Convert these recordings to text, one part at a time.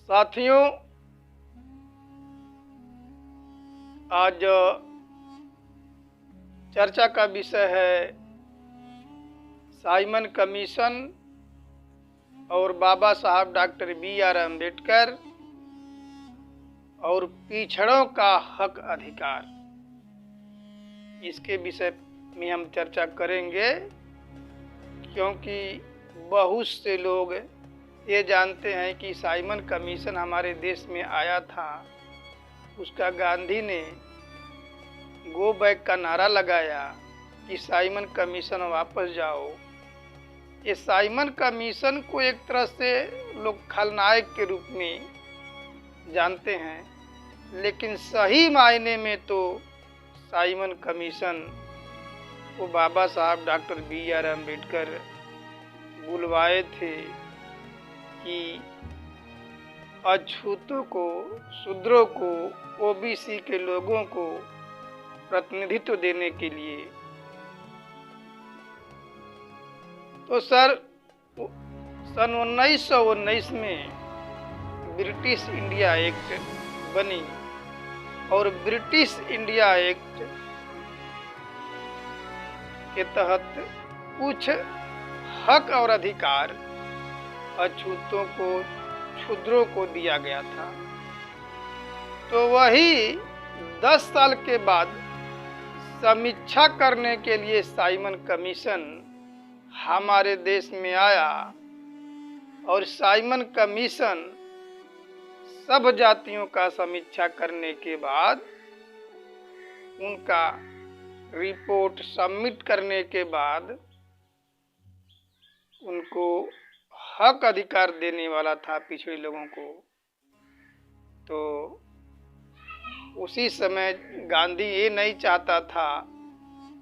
साथियों, आज चर्चा का विषय है साइमन कमीशन और बाबा साहब डॉक्टर बी.आर. अम्बेडकर और पिछड़ों का हक अधिकार। इसके विषय में हम चर्चा करेंगे, क्योंकि बहुत से लोग ये जानते हैं कि साइमन कमीशन हमारे देश में आया था। उसका गांधी ने गो बैक का नारा लगाया कि साइमन कमीशन वापस जाओ। ये साइमन कमीशन को एक तरह से लोग खलनायक के रूप में जानते हैं, लेकिन सही मायने में तो साइमन कमीशन को बाबा साहब डॉक्टर बी.आर. अम्बेडकर बुलवाए थे कि अछूतों को, शूद्रों को, ओबीसी के लोगों को प्रतिनिधित्व देने के लिए। तो सन 1919 में ब्रिटिश इंडिया एक्ट बनी और ब्रिटिश इंडिया एक्ट के तहत कुछ हक और अधिकार अछूतों को, शूद्रों को दिया गया था। तो वही 10 साल के बाद समीक्षा करने के लिए साइमन कमीशन हमारे देश में आया और साइमन कमीशन सब जातियों का समीक्षा करने के बाद उनका रिपोर्ट सबमिट करने के बाद उनको हक अधिकार देने वाला था पिछड़े लोगों को। तो उसी समय गांधी ये नहीं चाहता था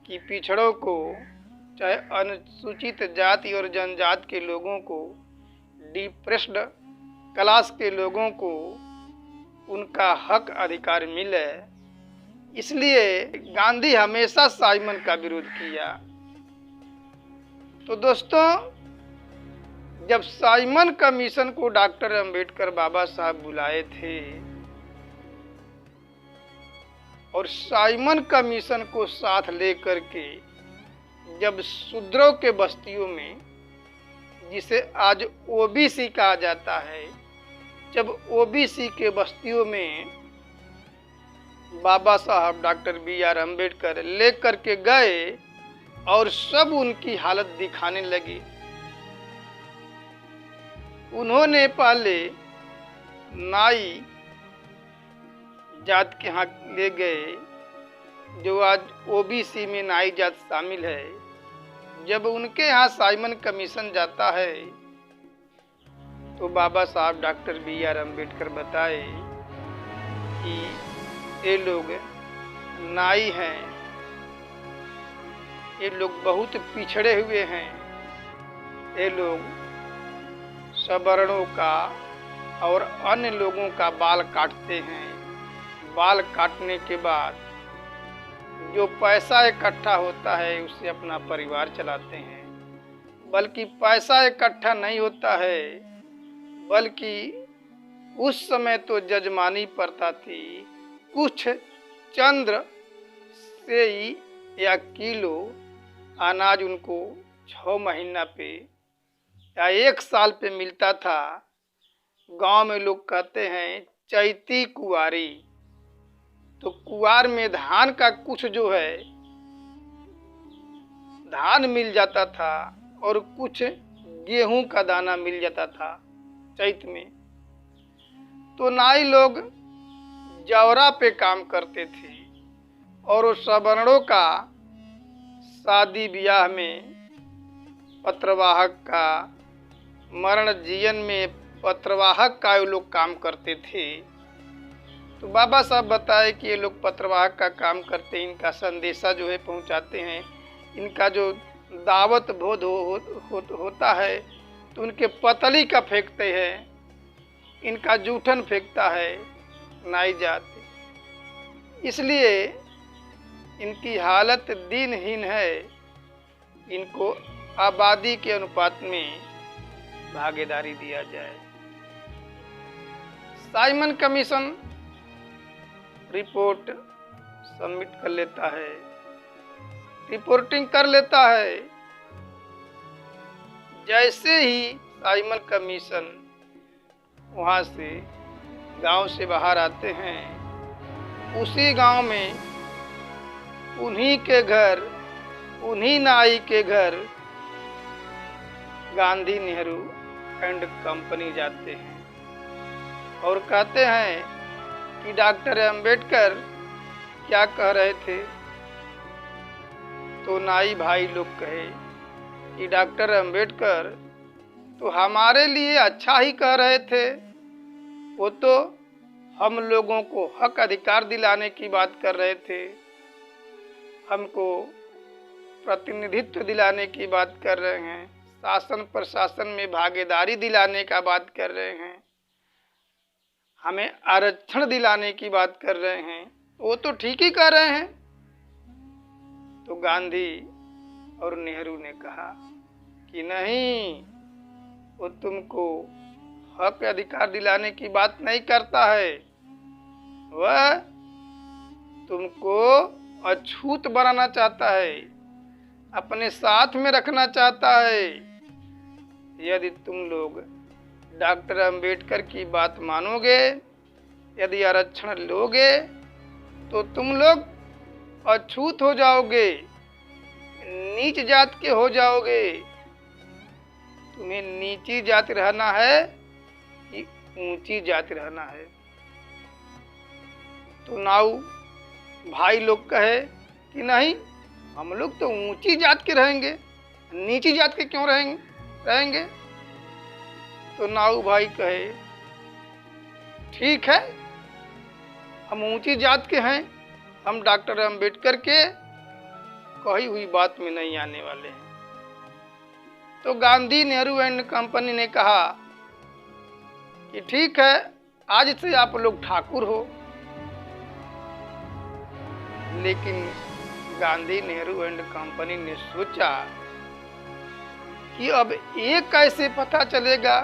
कि पिछड़ों को, चाहे अनुसूचित जाति और जनजाति के लोगों को, डिप्रेस्ड क्लास के लोगों को उनका हक अधिकार मिले। इसलिए गांधी हमेशा साइमन का विरोध किया। तो दोस्तों, जब साइमन कमीशन को डॉक्टर अम्बेडकर बाबा साहब बुलाए थे और साइमन कमीशन को साथ लेकर के जब शूद्रों के बस्तियों में, जिसे आज ओबीसी कहा जाता है, जब ओबीसी के बस्तियों में बाबा साहब डॉक्टर बी.आर. अम्बेडकर लेकर के गए और सब उनकी हालत दिखाने लगे। उन्होंने पहले नाई जात के यहाँ ले गए, जो आज ओबीसी में नाई जात शामिल है। जब उनके यहाँ साइमन कमीशन जाता है तो बाबा साहब डॉक्टर बी.आर. अम्बेडकर बताए कि ये लोग नाई हैं, ये लोग बहुत पिछड़े हुए हैं, ये लोग सवर्णों का और अन्य लोगों का बाल काटते हैं। बाल काटने के बाद जो पैसा इकट्ठा होता है उससे अपना परिवार चलाते हैं। बल्कि पैसा इकट्ठा नहीं होता है, बल्कि उस समय तो जजमानी प्रथा थी। कुछ चंद्र से या किलो अनाज उनको 6 महीना पे या 1 साल पे मिलता था। गांव में लोग कहते हैं चैती कुवारी। तो कुवार में धान का कुछ जो है धान मिल जाता था और कुछ गेहूं का दाना मिल जाता था चैत में। तो नाई लोग जौरा पे काम करते थे और उस सवर्णों का शादी ब्याह में, पत्रवाहक का मरण जीवन में पत्रवाहक का ये लोग काम करते थे। तो बाबा साहब बताए कि ये लोग पत्रवाहक का काम करते, इनका संदेशा जो है पहुंचाते हैं। इनका जो दावत भोज होता है तो उनके पतली का फेंकते हैं, इनका जूठन फेंकता है नाई जात। इसलिए इनकी हालत दीनहीन है, इनको आबादी के अनुपात में भागीदारी दिया जाए। साइमन कमीशन रिपोर्ट सबमिट कर लेता है, रिपोर्टिंग कर लेता है। जैसे ही साइमन कमीशन वहां से गांव से बाहर आते हैं, उसी गांव में उन्हीं के घर, उन्हीं नाई के घर गांधी नेहरू एंड कंपनी जाते हैं और कहते हैं कि डॉक्टर अंबेडकर क्या कह रहे थे। तो नाई भाई लोग कहे कि डॉक्टर अंबेडकर तो हमारे लिए अच्छा ही कह रहे थे, वो तो हम लोगों को हक अधिकार दिलाने की बात कर रहे थे, हमको प्रतिनिधित्व दिलाने की बात कर रहे हैं, शासन प्रशासन में भागीदारी दिलाने का बात कर रहे हैं, हमें आरक्षण दिलाने की बात कर रहे हैं, वो तो ठीक ही कर रहे हैं। तो गांधी और नेहरू ने कहा कि नहीं, वो तुमको हक अधिकार दिलाने की बात नहीं करता है, वह तुमको अछूत बनाना चाहता है, अपने साथ में रखना चाहता है। यदि तुम लोग डॉक्टर अंबेडकर की बात मानोगे, यदि आरक्षण लोगे, तो तुम लोग अछूत हो जाओगे, नीच जात के हो जाओगे। तुम्हें नीची जाति रहना है कि ऊंची जाति रहना है। तो नाऊ भाई लोग कहे कि नहीं, हम लोग तो ऊंची जात के रहेंगे, नीची जात के क्यों रहेंगे। तो नाऊ भाई कहे ठीक है, हम ऊंची जात के हैं, हम डॉक्टर अंबेडकर के कही हुई बात में नहीं आने वाले हैं। तो गांधी नेहरू एंड कंपनी ने कहा कि ठीक है, आज से आप लोग ठाकुर हो। लेकिन गांधी नेहरू एंड कंपनी ने सोचा कि अब ये कैसे पता चलेगा,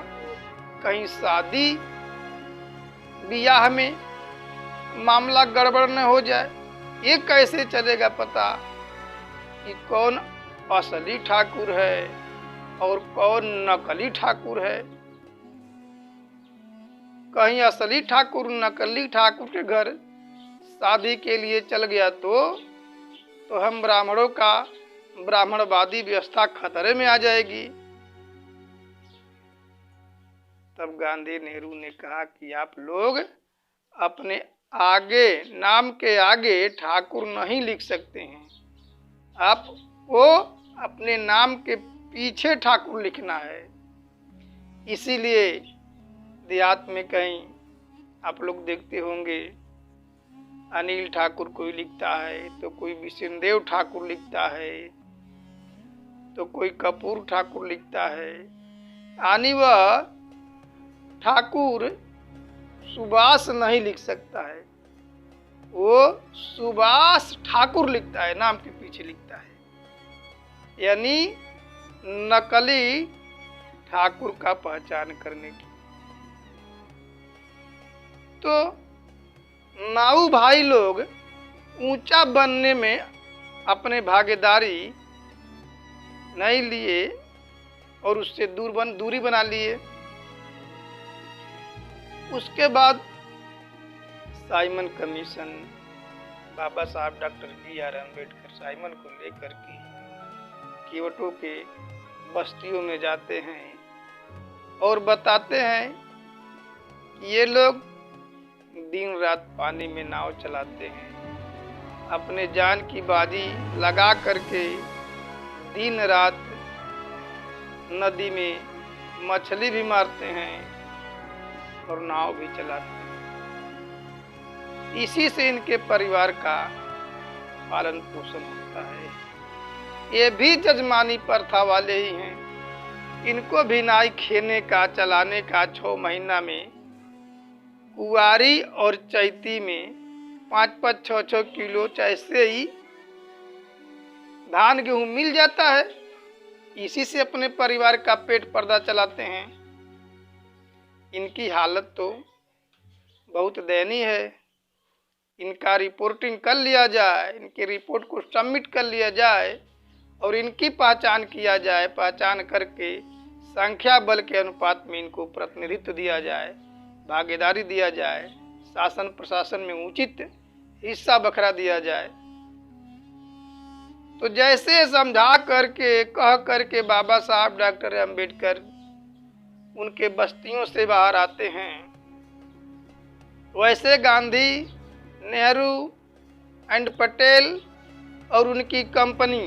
कहीं शादी ब्याह में मामला गड़बड़ न हो जाए। ये कैसे चलेगा पता कि कौन असली ठाकुर है और कौन नकली ठाकुर है। कहीं असली ठाकुर नकली ठाकुर के घर शादी के लिए चल गया तो हम ब्राह्मणों का ब्राह्मणवादी व्यवस्था खतरे में आ जाएगी। तब गांधी नेहरू ने कहा कि आप लोग अपने आगे, नाम के आगे ठाकुर नहीं लिख सकते हैं, आपको अपने नाम के पीछे ठाकुर लिखना है। इसीलिए देहात में कहीं आप लोग देखते होंगे, अनिल ठाकुर कोई लिखता है, तो कोई विष्णुदेव ठाकुर लिखता है, तो कोई कपूर ठाकुर लिखता है। यानी वह ठाकुर सुभाष नहीं लिख सकता है, वो सुभाष ठाकुर लिखता है, नाम के पीछे लिखता है। यानी नकली ठाकुर का पहचान करने की। तो नाऊ भाई लोग ऊंचा बनने में अपने भागीदारी नहीं लिए और उससे दूरी बना लिए। उसके बाद साइमन कमीशन, बाबा साहब डॉक्टर B.R. अम्बेडकर साइमन को लेकर के कीवटों के बस्तियों में जाते हैं और बताते हैं कि ये लोग दिन रात पानी में नाव चलाते हैं, अपने जान की बाजी लगा करके दिन रात नदी में मछली भी मारते हैं और नाव भी चलाते हैं। इसी से इनके परिवार का पालन पोषण होता है। ये भी जजमानी प्रथा वाले ही हैं, इनको भी नाई खेने का, चलाने का 6 महीना में कुआरी और चैती में 5-5, 6-6 किलो जैसे ही धान गेहूं मिल जाता है, इसी से अपने परिवार का पेट पर्दा चलाते हैं। इनकी हालत तो बहुत दयनीय है। इनका रिपोर्टिंग कर लिया जाए, इनकी रिपोर्ट को सबमिट कर लिया जाए और इनकी पहचान किया जाए। पहचान करके संख्या बल के अनुपात में इनको प्रतिनिधित्व दिया जाए, भागीदारी दिया जाए, शासन प्रशासन में उचित हिस्सा बखरा दिया जाए। तो जैसे समझा करके कह करके बाबा साहब डॉक्टर अंबेडकर उनके बस्तियों से बाहर आते हैं, वैसे गांधी, नेहरू एंड पटेल और उनकी कंपनी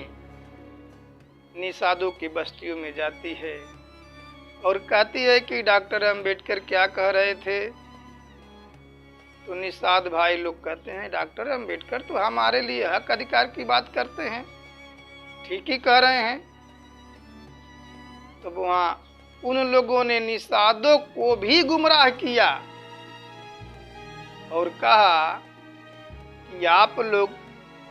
निषादों की बस्तियों में जाती है और कहती है कि डॉक्टर अंबेडकर क्या कह रहे थे। तो निषाद भाई लोग कहते हैं डॉक्टर अंबेडकर तो हमारे लिए हक अधिकार की बात करते हैं, ठीक ही कह रहे हैं। तो वहां उन लोगों ने निषादों को भी गुमराह किया और कहा कि आप लोग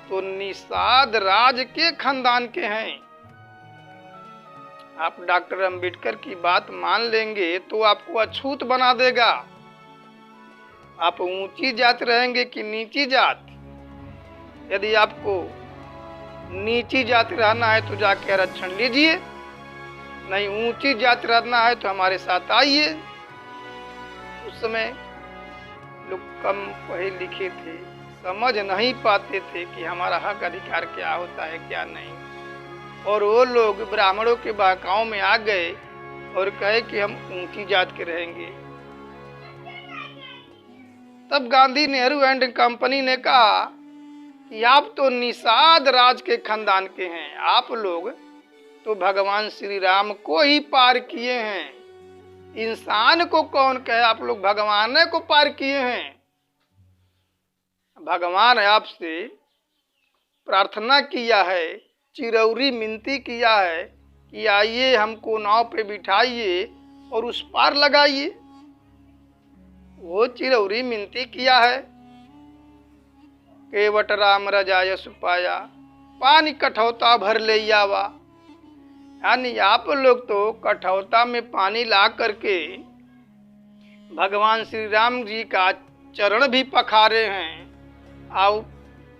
तो निषाद राज के खानदान के हैं, आप डॉक्टर अंबेडकर की बात मान लेंगे तो आपको अछूत बना देगा। आप ऊंची जात रहेंगे कि नीची जात? यदि आपको नीची जात रहना है तो जाके आरक्षण लीजिए, नहीं ऊंची जात रहना है तो हमारे साथ आइए। उस समय लोग कम पढ़े लिखे थे, समझ नहीं पाते थे कि हमारा हक अधिकार क्या होता है क्या नहीं। और वो लोग ब्राह्मणों के बहकाव में आ गए और कहे कि हम ऊंची जात के रहेंगे। तब गांधी, नेहरू एंड कंपनी ने कहा कि आप तो निषाद राज के खानदान के हैं, आप लोग तो भगवान श्री राम को ही पार किए हैं। इंसान को कौन कहे, आप लोग भगवान को पार किए हैं। भगवान आपसे प्रार्थना किया है, चिरौरी मिनती किया है कि आइए हमको नाव पे बिठाइए और उस पार लगाइए। वो चिरौरी मिनती किया है, केवट राम रजाय सुपाया, पानी कठौता भर ले आवा। यानी आप लोग तो कठौता में पानी ला करके भगवान श्री राम जी का चरण भी पखारे हैं, और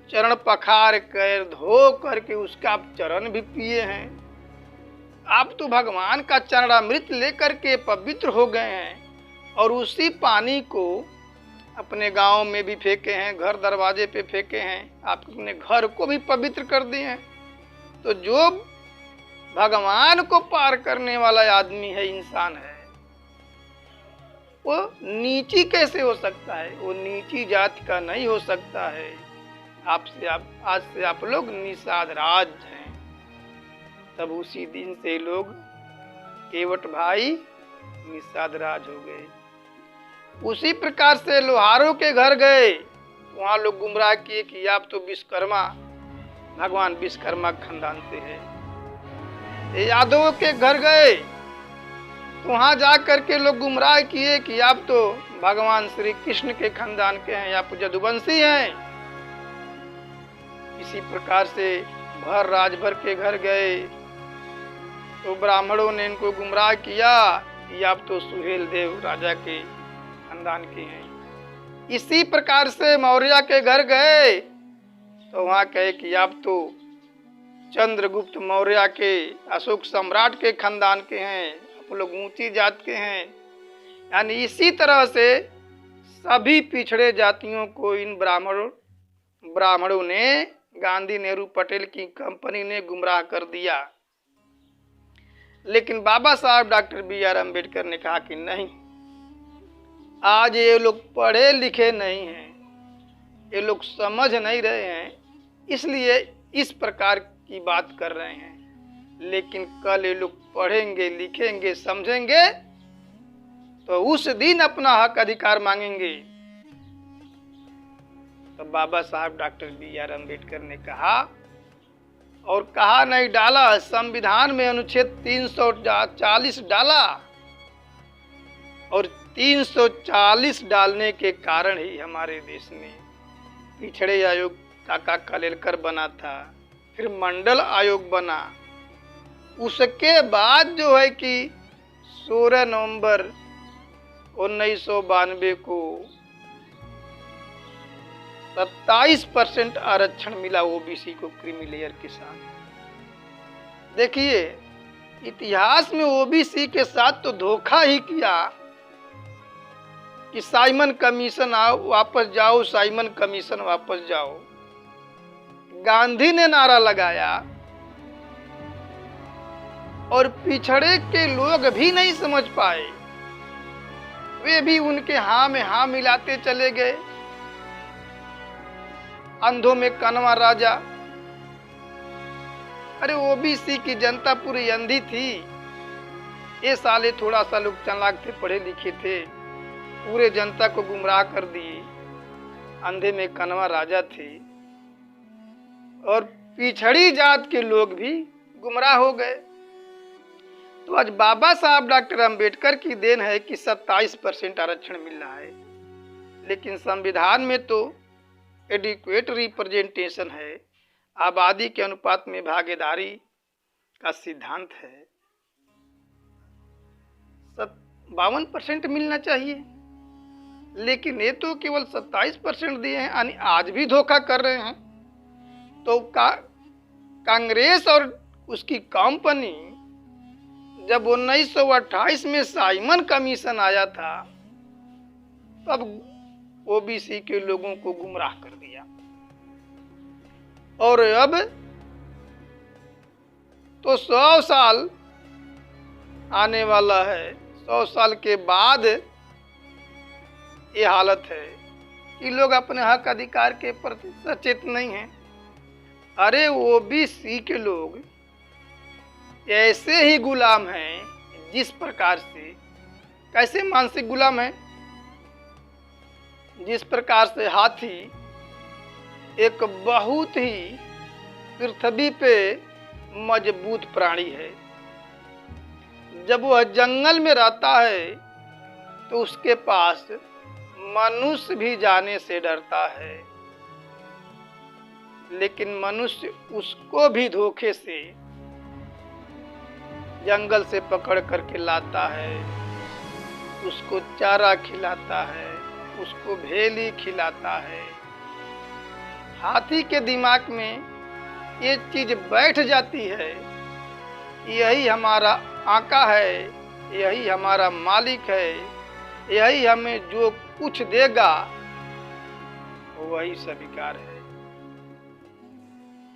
चरण पखार कर धो करके उसका चरण भी पिए हैं। आप तो भगवान का चरणामृत लेकर के पवित्र हो गए हैं और उसी पानी को अपने गांव में भी फेंके हैं, घर दरवाजे पे फेंके हैं, आप अपने घर को भी पवित्र कर दिए हैं। तो जो भगवान को पार करने वाला आदमी है, इंसान है, वो नीची कैसे हो सकता है? वो नीची जाति का नहीं हो सकता है। आज से आप लोग निषाद राज हैं। तब उसी दिन से लोग केवट भाई निषाद राज हो गए। उसी प्रकार से लोहारों के घर गए, वहां लोग गुमराह किए कि आप तो विश्वकर्मा, भगवान विश्वकर्मा खानदान से है। यादवों के घर गए तो वहां जा करके लोग गुमराह किए कि आप तो भगवान श्री कृष्ण के खानदान के हैं, आप जदुवंशी हैं। इसी प्रकार से भर राजभर के घर गए तो ब्राह्मणों ने इनको गुमराह किया कि आप तो सुहेल देव राजा के खानदान के हैं। इसी प्रकार से मौर्य के घर गए तो वहां कहे कि आप तो चंद्रगुप्त मौर्य के, अशोक सम्राट के खानदान के हैं, आप लोग ऊंची जात के हैं। यानी इसी तरह से सभी पिछड़े जातियों को इन ब्राह्मणों ने, गांधी, नेहरू, पटेल की कंपनी ने गुमराह कर दिया। लेकिन बाबा साहब डॉक्टर BR अम्बेडकर ने कहा कि नहीं, आज ये लोग पढ़े लिखे नहीं हैं, ये लोग समझ नहीं रहे हैं, इसलिए इस प्रकार की बात कर रहे हैं। लेकिन कल ये लोग पढ़ेंगे, लिखेंगे, समझेंगे तो उस दिन अपना हक अधिकार मांगेंगे। तो बाबा साहब डॉक्टर BR अम्बेडकर ने कहा, और कहा नहीं डाला, संविधान में अनुच्छेद 340 डाला, और 340 डालने के कारण ही हमारे देश में पिछड़े आयोग काका कालेलकर बना था, फिर मंडल आयोग बना। उसके बाद जो है कि 16 नवंबर 1992 को 27% आरक्षण मिला ओबीसी को क्रीमी लेयर के साथ। देखिए, इतिहास में ओबीसी के साथ तो धोखा ही किया कि साइमन कमीशन आओ वापस जाओ, साइमन कमीशन वापस जाओ। गांधी ने नारा लगाया और पिछड़े के लोग भी नहीं समझ पाए, वे भी उनके हाँ में हाँ मिलाते चले गए। अंधों में कनवा राजा। अरे ओबीसी की जनता पूरी अंधी थी। ये साले थोड़ा सा लोग चालाक थे, पढ़े लिखे थे, पूरे जनता को गुमराह कर दिए। अंधे में कनवा राजा थे और पिछड़ी जात के लोग भी गुमराह हो गए। तो आज बाबा साहब डॉक्टर अंबेडकर की देन है कि 27% आरक्षण मिल रहा है। लेकिन संविधान में तो एडिक्वेट रिप्रेजेंटेशन है, आबादी के अनुपात में भागीदारी का सिद्धांत है। 52% मिलना चाहिए, लेकिन ये तो केवल 27% दिए हैं, यानी आज भी धोखा कर रहे हैं। तो कांग्रेस और उसकी कंपनी जब 1928 में साइमन कमीशन आया था, तब ओबीसी के लोगों को गुमराह कर दिया। और अब तो 100 साल आने वाला है, 100 साल के बाद ये हालत है कि लोग अपने हक अधिकार के प्रति सचेत नहीं हैं। अरे ओबीसी के लोग ऐसे ही गुलाम हैं जिस प्रकार से, कैसे मानसिक गुलाम है, जिस प्रकार से हाथी एक बहुत ही पृथ्वी पे मजबूत प्राणी है। जब वह जंगल में रहता है तो उसके पास मनुष्य भी जाने से डरता है, लेकिन मनुष्य उसको भी धोखे से जंगल से पकड़ करके लाता है, उसको चारा खिलाता है, उसको भेली खिलाता है। हाथी के दिमाग में ये चीज बैठ जाती है, यही हमारा आका है, यही हमारा मालिक है, यही हमें जो कुछ देगा वही स्वीकार है।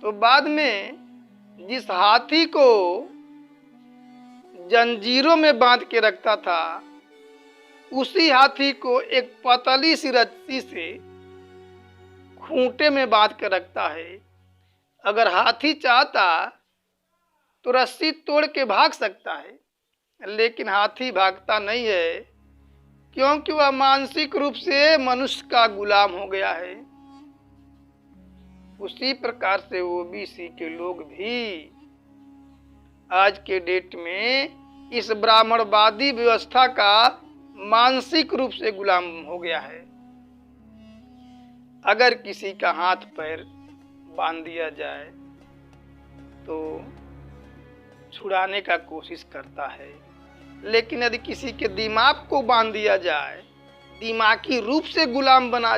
तो बाद में जिस हाथी को जंजीरों में बांध के रखता था, उसी हाथी को एक पतली सी रस्सी से खूंटे में बांध के रखता है। अगर हाथी चाहता तो रस्सी तोड़ के भाग सकता है, लेकिन हाथी भागता नहीं है, क्योंकि वह मानसिक रूप से मनुष्य का गुलाम हो गया है। उसी प्रकार से ओबीसी के लोग भी आज के डेट में इस ब्राह्मणवादी व्यवस्था का मानसिक रूप से गुलाम हो गया है। अगर किसी का हाथ पैर बांध दिया जाए तो छुड़ाने का कोशिश करता है, लेकिन यदि किसी के दिमाग को बांध दिया जाए, दिमागी रूप से गुलाम बना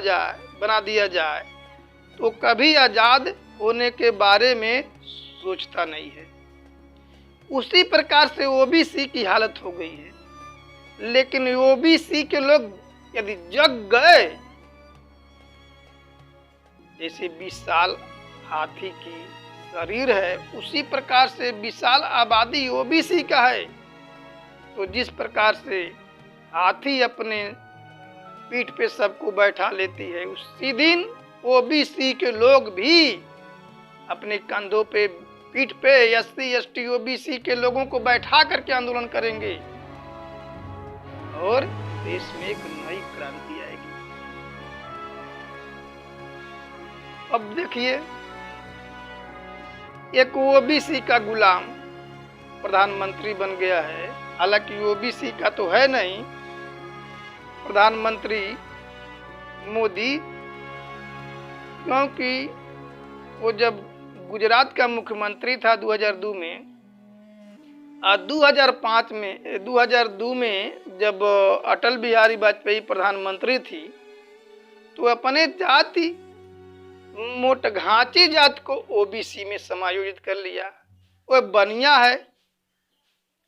दिया जाए, तो कभी आजाद होने के बारे में सोचता नहीं है। उसी प्रकार से ओबीसी की हालत हो गई है। लेकिन ओबीसी के लोग यदि जग गए, जैसे विशाल हाथी की शरीर है, उसी प्रकार से विशाल आबादी ओबीसी का है। तो जिस प्रकार से हाथी अपने पीठ पे सबको बैठा लेती है, उसी दिन ओबीसी के लोग भी अपने कंधों पे, पीठ पे एससी एसटी ओबीसी के लोगों को बैठा करके आंदोलन करेंगे और देश में एक नई क्रांति आएगी। अब देखिए, एक ओबीसी का गुलाम प्रधानमंत्री बन गया है। हालांकि ओबीसी का तो है नहीं, प्रधानमंत्री मोदी, क्योंकि वो जब गुजरात का मुख्यमंत्री था 2002 में। 2002 में जब अटल बिहारी वाजपेयी प्रधानमंत्री थी तो अपने जाति मोटघाची जात को ओबीसी में समायोजित कर लिया। वो बनिया है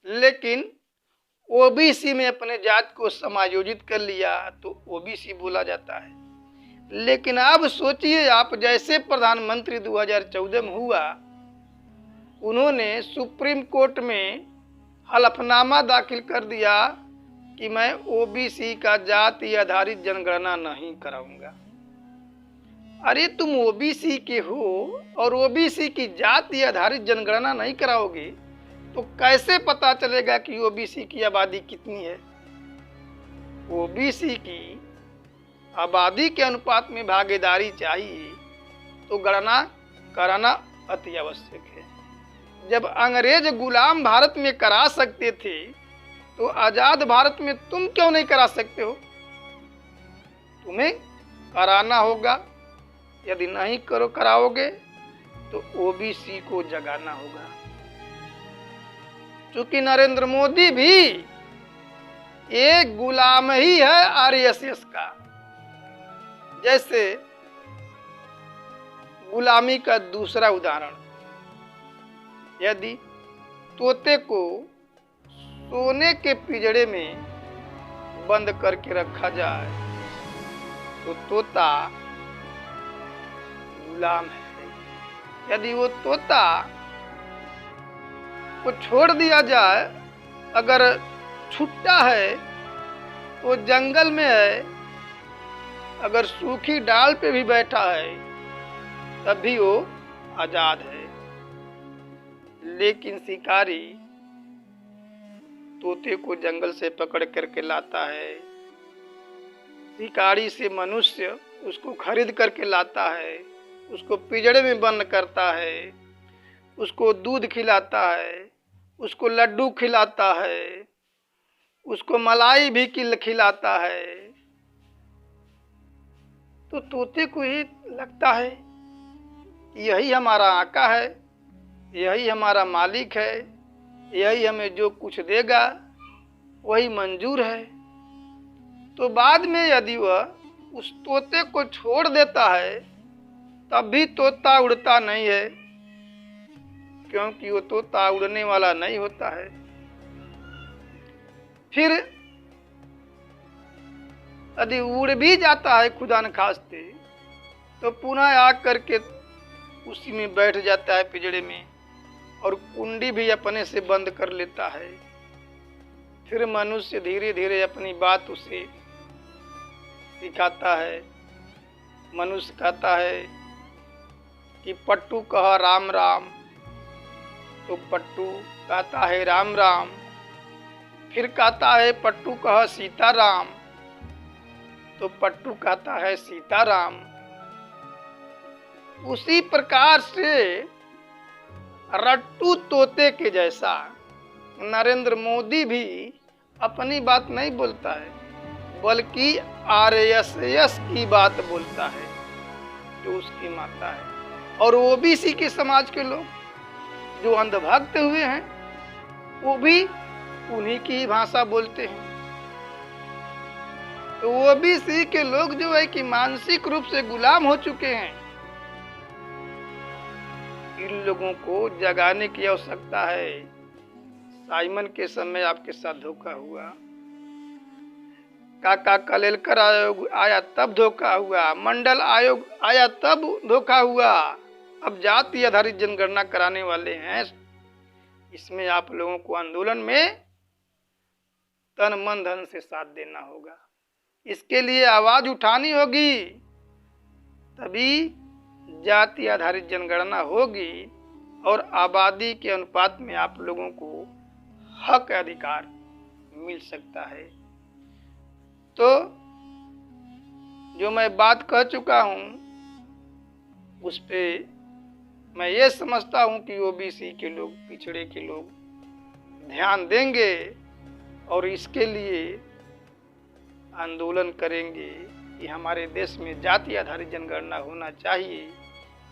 लेकिन ओबीसी में अपने जात को समायोजित कर लिया तो ओबीसी बोला जाता है। लेकिन अब सोचिए, आप जैसे प्रधानमंत्री 2014 में हुआ, उन्होंने सुप्रीम कोर्ट में हलफनामा दाखिल कर दिया कि मैं ओबीसी का जाति आधारित जनगणना नहीं कराऊंगा। अरे तुम ओबीसी के हो और ओबीसी की जाति आधारित जनगणना नहीं कराओगे तो कैसे पता चलेगा कि ओबीसी की आबादी कितनी है? ओबीसी की आबादी के अनुपात में भागीदारी चाहिए तो गणना कराना अति आवश्यक है। जब अंग्रेज गुलाम भारत में करा सकते थे तो आजाद भारत में तुम क्यों नहीं करा सकते हो? तुम्हें कराना होगा। यदि नहीं कराओगे तो ओबीसी को जगाना होगा। क्योंकि नरेंद्र मोदी भी एक गुलाम ही है आरएसएस का। जैसे गुलामी का दूसरा उदाहरण, यदि तोते को सोने के पिंजड़े में बंद करके रखा जाए तो तोता गुलाम है। यदि वो तोता को छोड़ दिया जाए, अगर छुट्टा है वो जंगल में है, अगर सूखी डाल पे भी बैठा है तब भी वो आजाद है। लेकिन शिकारी तोते को जंगल से पकड़ करके लाता है, शिकारी से मनुष्य उसको खरीद करके लाता है, उसको पिंजड़े में बंद करता है, उसको दूध खिलाता है, उसको लड्डू खिलाता है, उसको मलाई भी खिलाता है। तो तोते को ही लगता है यही हमारा आका है, यही हमारा मालिक है, यही हमें जो कुछ देगा वही मंजूर है। तो बाद में यदि वह उस तोते को छोड़ देता है तब भी तोता उड़ता नहीं है, क्योंकि वो तोता उड़ने वाला नहीं होता है। फिर यदि उड़ भी जाता है खुदा न खास्ते तो पुनः आग करके उसी में बैठ जाता है पिंजड़े में और कुंडी भी अपने से बंद कर लेता है। फिर मनुष्य धीरे धीरे अपनी बात उसे सिखाता है। मनुष्य कहता है कि पट्टू कहा राम राम, तो पट्टू कहता है राम राम। फिर कहता है पट्टू कहा सीता राम, तो पट्टू कहता है सीता राम। उसी प्रकार से रट्टू तोते के जैसा नरेंद्र मोदी भी अपनी बात नहीं बोलता है, बल्कि आरएसएस की बात बोलता है जो उसकी माता है। और ओबीसी के समाज के लोग जो अंधभक्त हुए हैं वो भी उन्हीं की भाषा बोलते हैं। तो ओबीसी के लोग जो है कि मानसिक रूप से गुलाम हो चुके हैं। इन लोगों को जगाने की आवश्यकता है। साइमन के समय आपके साथ धोखा हुआ, काका कलेलकर आयोग आया तब धोखा हुआ, मंडल आयोग आया तब धोखा हुआ। अब जाति आधारित जनगणना कराने वाले हैं। इसमें आप लोगों को आंदोलन में तन मन धन से साथ देना होगा। इसके लिए आवाज उठानी होगी, तभी जाति आधारित जनगणना होगी और आबादी के अनुपात में आप लोगों को हक अधिकार मिल सकता है। तो जो मैं बात कह चुका हूं उस पे मैं ये समझता हूं कि ओबीसी के लोग, पिछड़े के लोग ध्यान देंगे और इसके लिए आंदोलन करेंगे कि हमारे देश में जाति आधारित जनगणना होना चाहिए।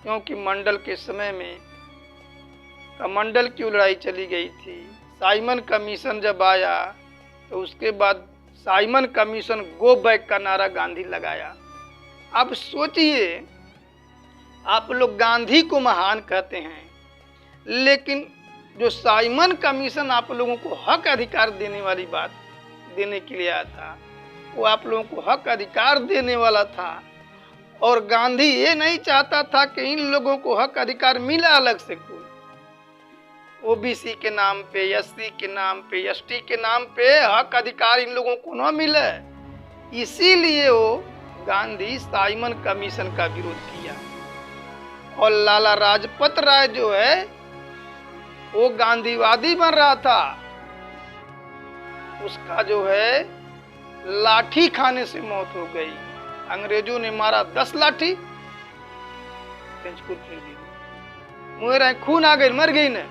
क्योंकि मंडल के समय में कमंडल की लड़ाई चली गई थी। साइमन कमीशन जब आया तो उसके बाद साइमन कमीशन गो बैक का नारा गांधी लगाया। अब सोचिए, आप लोग गांधी को महान कहते हैं, लेकिन जो साइमन कमीशन आप लोगों को हक अधिकार देने वाली बात देने के लिए आया था, वो आप लोगों को हक अधिकार देने वाला था। और गांधी ये नहीं चाहता था कि इन लोगों को हक अधिकार मिला अलग से कोई, ओबीसी के नाम पे, एससी के नाम पे, एसटी के नाम पे हक अधिकार इन लोगों को न मिले। इसीलिए वो गांधी साइमन कमीशन का विरोध किया। और लाला लाजपत राय जो है वो गांधीवादी बन रहा था। उसका जो है लाठी खाने से मौत हो गई। अंग्रेजों ने मारा 10 लाठी, मुझे खून आ गई, मर गई न।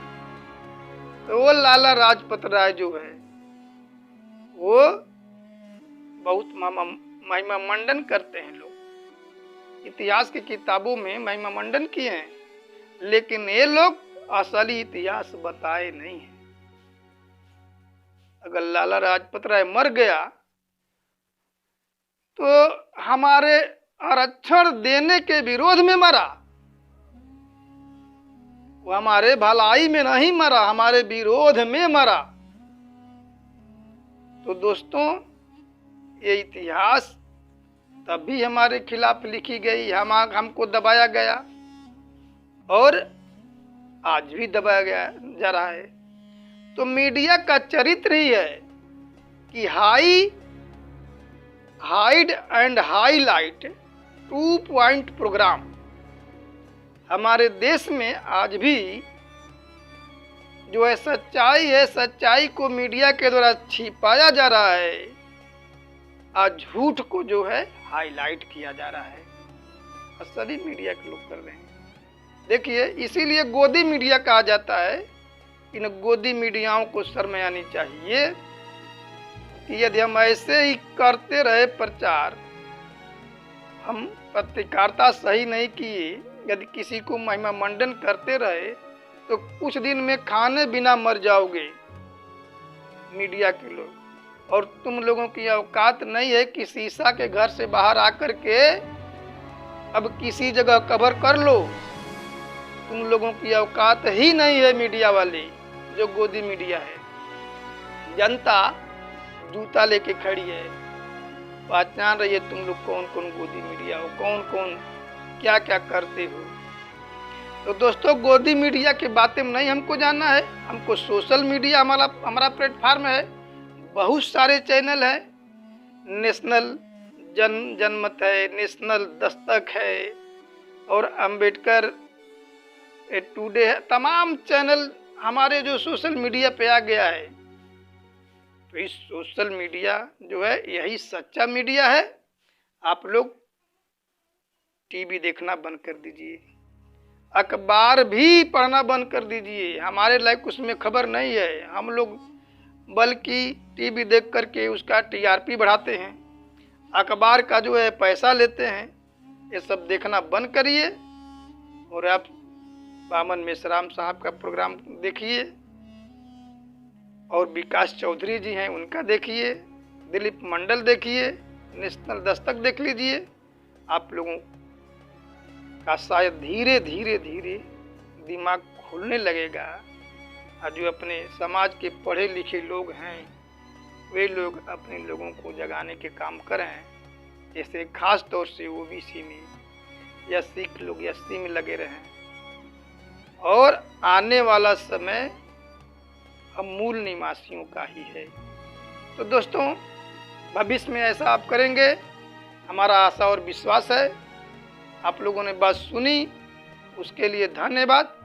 तो वो लाला लाजपत राय जो है वो बहुत महिमा मंडन करते हैं लोग, इतिहास की किताबों में महिमा मंडन किए हैं, लेकिन ये लोग असली इतिहास बताए नहीं है। अगर लाला लाजपत राय मर गया तो हमारे आरक्षण देने के विरोध में मरा, वो हमारे भलाई में नहीं मरा, हमारे विरोध में मरा। तो दोस्तों, ये इतिहास तभी हमारे खिलाफ लिखी गई, हमको दबाया गया और आज भी दबाया गया जा रहा है। तो मीडिया का चरित्र ही है कि hide and highlight 2 point programme. हमारे देश में आज भी जो है सच्चाई को मीडिया के द्वारा छिपाया जा रहा है, आज झूठ को जो है हाईलाइट किया जा रहा है। असली मीडिया के लोग कर रहे हैं। देखिए, इसीलिए गोदी मीडिया कहा जाता है। इन गोदी मीडियाओं को शर्म आनी चाहिए कि यदि हम ऐसे ही करते रहे प्रचार, हम पत्रकारिता सही नहीं किए, यदि किसी को महिमा मंडन करते रहे तो कुछ दिन में खाने बिना मर जाओगे मीडिया के लोग। और तुम लोगों की औकात नहीं है कि शीशा के घर से बाहर आकर के अब किसी जगह कवर कर लो। तुम लोगों की औकात ही नहीं है मीडिया वाले, जो गोदी मीडिया है। जनता जूता लेके खड़ी है, पहचान रही है तुम लोग कौन कौन गोदी मीडिया हो, कौन कौन क्या क्या करते हो। तो दोस्तों, गोदी मीडिया की बातें नहीं हमको जानना है, हमको सोशल मीडिया हमारा प्लेटफार्म है। बहुत सारे चैनल है, नेशनल जनमत है, नेशनल दस्तक है और अंबेडकर टुडे है। तमाम चैनल हमारे जो सोशल मीडिया पे आ गया है। तो इस सोशल मीडिया जो है यही सच्चा मीडिया है। आप लोग टीवी देखना बंद कर दीजिए, अखबार भी पढ़ना बंद कर दीजिए। हमारे लायक उसमें खबर नहीं है। हम लोग बल्कि टीवी देख करके उसका टीआरपी बढ़ाते हैं, अखबार का जो है पैसा लेते हैं। ये सब देखना बंद करिए और आप बामन मेश्राम साहब का प्रोग्राम देखिए, और विकास चौधरी जी हैं उनका देखिए, दिलीप मंडल देखिए, नेशनल दस्तक देख लीजिए। आप लोगों का शायद धीरे धीरे दिमाग खुलने लगेगा। और जो अपने समाज के पढ़े लिखे लोग हैं वे लोग अपने लोगों को जगाने के काम करें। जैसे खास तौर से ओबीसी में या सिख लोग एससी में लगे रहें। और आने वाला समय हम मूल निवासियों का ही है। तो दोस्तों, भविष्य में ऐसा आप करेंगे, हमारा आशा और विश्वास है। आप लोगों ने बात सुनी, उसके लिए धन्यवाद।